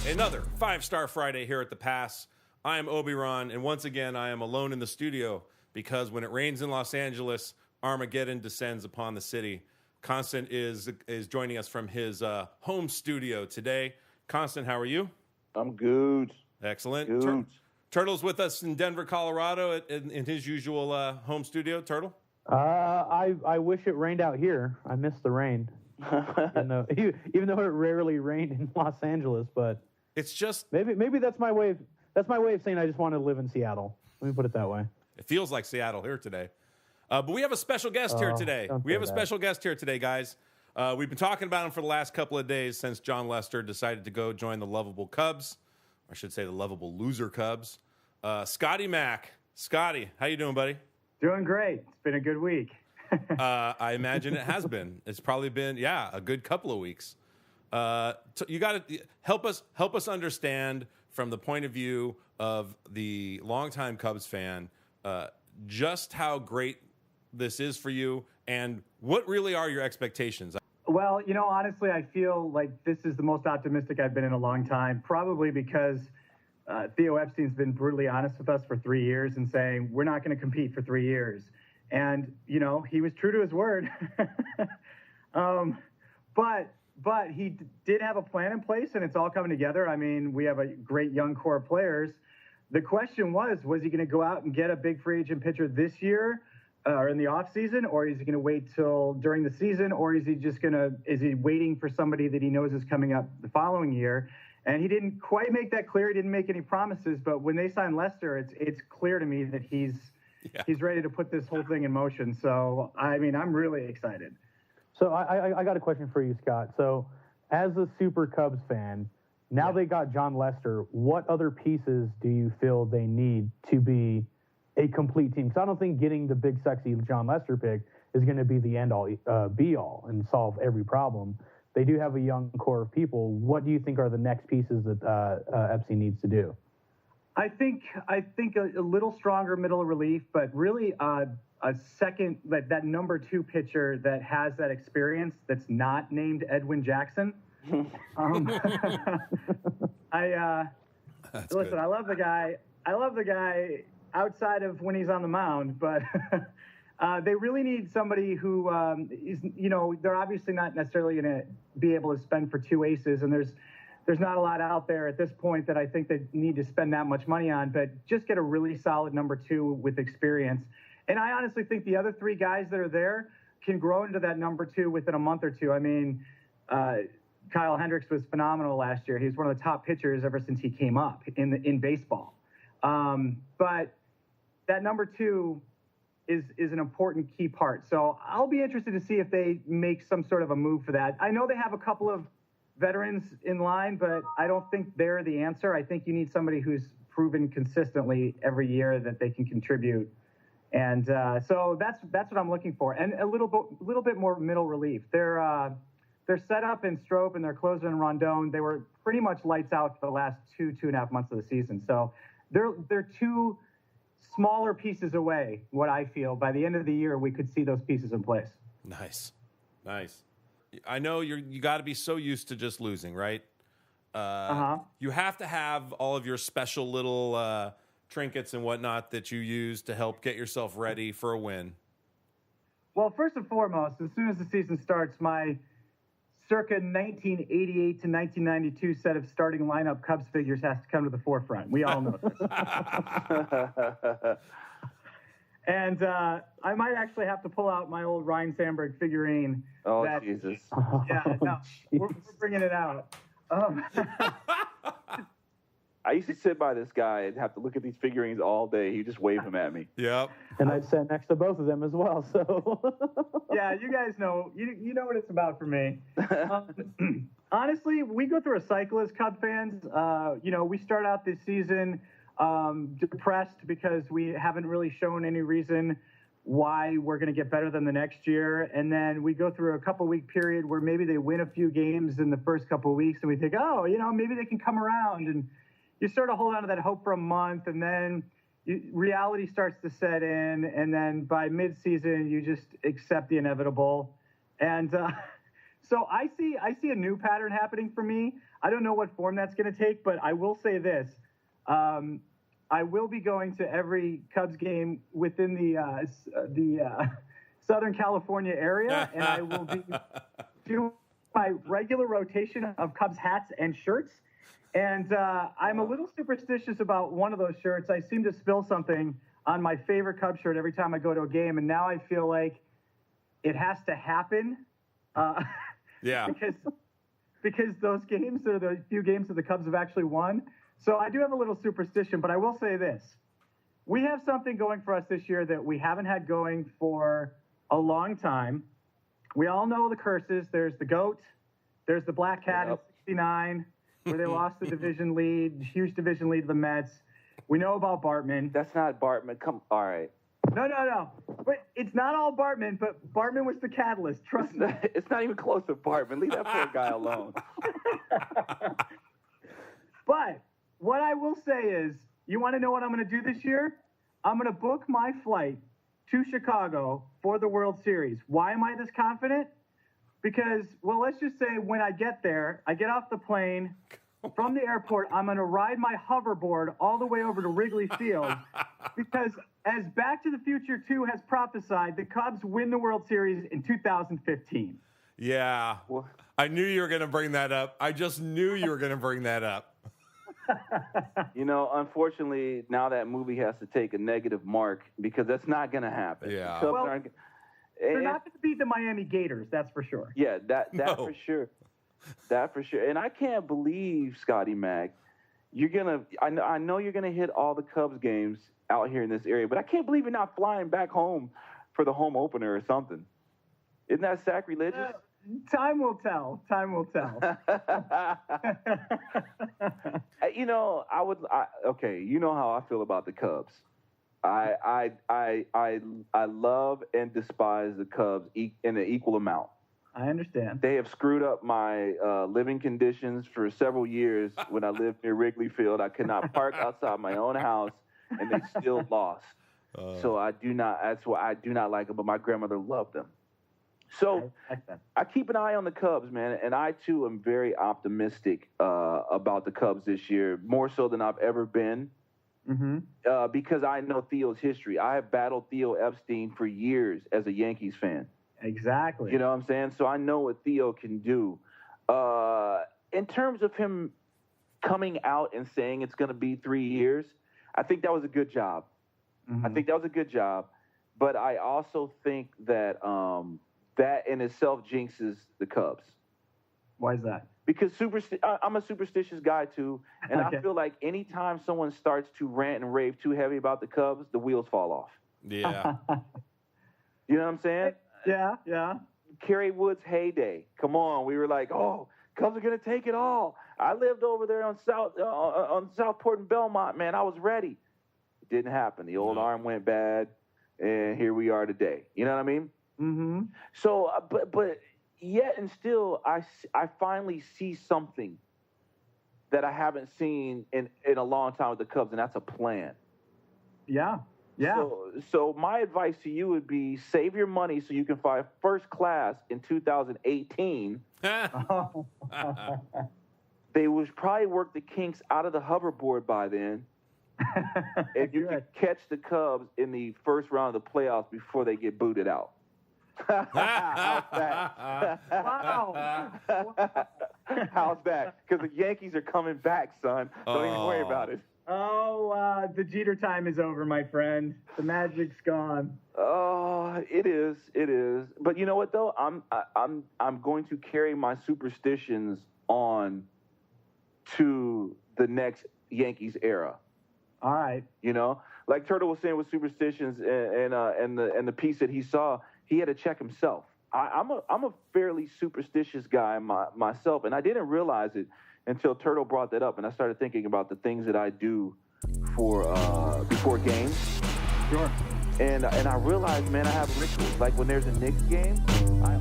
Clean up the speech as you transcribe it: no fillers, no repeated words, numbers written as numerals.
Another 5-Star Friday here at the Pass. I am Obi-Ron, and once again, I am alone in the studio because when it rains in Los Angeles, Armageddon descends upon the city. Constant is joining us from his home studio today. Constant, how are you? I'm good. Excellent. Good. Turtle's with us in Denver, Colorado, in his usual home studio. Turtle? I wish it rained out here. I miss the rain. even though it rarely rained in Los Angeles, but it's just maybe that's my way of saying I just want to live in Seattle. Let me put it that way. It feels like Seattle here today. But we have a special guest here today. We have a special guest here today, guys. We've been talking about him for the last couple of days since Jon Lester decided to go join the lovable Cubs. Or I should say the lovable loser Cubs. Scotty Mac. Scotty, how you doing, buddy? Doing great. It's been a good week. I imagine it has been. It's probably been, a good couple of weeks. You got to help us understand from the point of view of the longtime Cubs fan just how great this is for you and what really are your expectations. Well, honestly, I feel like this is the most optimistic I've been in a long time, probably because Theo Epstein's been brutally honest with us for 3 years and saying we're not going to compete for 3 years. And, he was true to his word. But he did have a plan in place, and it's all coming together. I mean, we have a great young core of players. The question was he going to go out and get a big free agent pitcher this year or in the offseason, or is he going to wait till during the season, or is he waiting for somebody that he knows is coming up the following year? And he didn't quite make that clear. He didn't make any promises. But when they signed Lester, it's clear to me that he's ready to put this whole thing in motion. So, I mean, I'm really excited. So I got a question for you, Scott. So as a super Cubs fan, now they got Jon Lester, what other pieces do you feel they need to be a complete team? Because I don't think getting the big, sexy Jon Lester pick is going to be the end-all, be-all and solve every problem. They do have a young core of people. What do you think are the next pieces that Epstein needs to do? I think a little stronger middle relief, but really a second, that number 2 pitcher that has that experience that's not named Edwin Jackson. Listen, I love the guy outside of when he's on the mound, but they really need somebody who is, they're obviously not necessarily going to be able to spend for 2 aces, and there's not a lot out there at this point that I think they need to spend that much money on, but just get a really solid number 2 with experience. And I honestly think the other 3 guys that are there can grow into that number 2 within a month or two. I mean, Kyle Hendricks was phenomenal last year. He was one of the top pitchers ever since he came up in baseball. But that number 2 is an important key part. So I'll be interested to see if they make some sort of a move for that. I know they have a couple of veterans in line, but I don't think they're the answer. I think you need somebody who's proven consistently every year that they can contribute. And so that's what I'm looking for, and a little bit more middle relief. Their setup and Strop and their closer and Rondon, they were pretty much lights out for the last 2.5 months of the season. So they're 2 smaller pieces away. What I feel by the end of the year, we could see those pieces in place. Nice. I know you got to be so used to just losing, right? You have to have all of your special little trinkets and whatnot that you use to help get yourself ready for a win. Well, first and foremost, as soon as the season starts, my circa 1988 to 1992 set of starting lineup Cubs figures has to come to the forefront. We all know this. And I might actually have to pull out my old Ryan Sandberg figurine. Oh, Jesus. Yeah, no, we're bringing it out. I used to sit by this guy and have to look at these figurines all day. He'd just wave them at me. Yep. And I'd sit next to both of them as well. So yeah, you guys know, you know what it's about for me. Honestly, we go through a cycle as Cub fans. We start out this season depressed because we haven't really shown any reason why we're going to get better than the next year. And then we go through a couple-week period where maybe they win a few games in the first couple of weeks, and we think, maybe they can come around. And you sort of hold on to that hope for a month, and then reality starts to set in, and then by mid-season, you just accept the inevitable. And So I see a new pattern happening for me. I don't know what form that's going to take, but I will say this. I will be going to every Cubs game within the Southern California area, and I will be doing my regular rotation of Cubs hats and shirts. And I'm a little superstitious about one of those shirts. I seem to spill something on my favorite Cubs shirt every time I go to a game, and now I feel like it has to happen. Yeah. Because those games are the few games that the Cubs have actually won. So I do have a little superstition, but I will say this. We have something going for us this year that we haven't had going for a long time. We all know the curses. There's the GOAT. There's the Black Cat in 69, where they lost the division lead, huge division lead to the Mets. We know about Bartman. That's not Bartman. All right. No. But it's not all Bartman, but Bartman was the catalyst. Trust me. It's not even close to Bartman. Leave that poor guy alone. But what I will say is, you want to know what I'm going to do this year? I'm going to book my flight to Chicago for the World Series. Why am I this confident? Because, well, let's just say when I get there, I get off the plane from the airport, I'm going to ride my hoverboard all the way over to Wrigley Field because, as Back to the Future 2 has prophesied, the Cubs win the World Series in 2015. Yeah. I knew you were going to bring that up. I just knew you were going to bring that up. You know, unfortunately, now that movie has to take a negative mark because that's not going to happen. Yeah. Well, they're not going to beat the Miami Gators, that's for sure. Yeah, that No. for sure. That for sure. And I can't believe, Scotty Mac, I know you're gonna hit all the Cubs games out here in this area, but I can't believe you're not flying back home for the home opener or something. Isn't that sacrilegious? Time will tell. Time will tell. You know, okay. You know how I feel about the Cubs. I love and despise the Cubs in an equal amount. I understand. They have screwed up my living conditions for several years. When I lived near Wrigley Field, I could not park outside my own house, and they still lost. So I do not. That's why I do not like them. But my grandmother loved them. So I keep an eye on the Cubs, man, and I too am very optimistic about the Cubs this year, more so than I've ever been. Mm-hmm. Because I know Theo's history. I have battled Theo Epstein for years as a Yankees fan. Exactly. You know what I'm saying? So I know what Theo can do. In terms of him coming out and saying it's going to be 3 years, I think that was a good job. Mm-hmm. I think that was a good job. But I also think that that in itself jinxes the Cubs. Why is that? Because I'm a superstitious guy too, and I feel like anytime someone starts to rant and rave too heavy about the Cubs, the wheels fall off. Yeah. You know what I'm saying? Yeah. Kerry Wood's heyday. Come on, we were like, oh, Cubs are gonna take it all. I lived over there on Southport and Belmont, man. I was ready. It didn't happen. The old arm went bad, and here we are today. You know what I mean? Mm-hmm. So, but yet and still, I finally see something that I haven't seen in a long time with the Cubs, and that's a plan. Yeah. So my advice to you would be save your money so you can fly first class in 2018. They would probably work the kinks out of the hoverboard by then. If you could catch the Cubs in the first round of the playoffs before they get booted out. How's that? Wow. How's that? Because the Yankees are coming back, son. Don't even worry about it. Oh, the Jeter time is over, my friend. The magic's gone. Oh, it is. But you know what though? I'm going to carry my superstitions on to the next Yankees era. All right. You know, like Turtle was saying with superstitions and the piece that he saw, he had to check himself. I'm a fairly superstitious guy myself, and I didn't realize it until Turtle brought that up, and I started thinking about the things that I do for before games. Sure. And I realized, man, I have rituals. Like when there's a Knicks game, I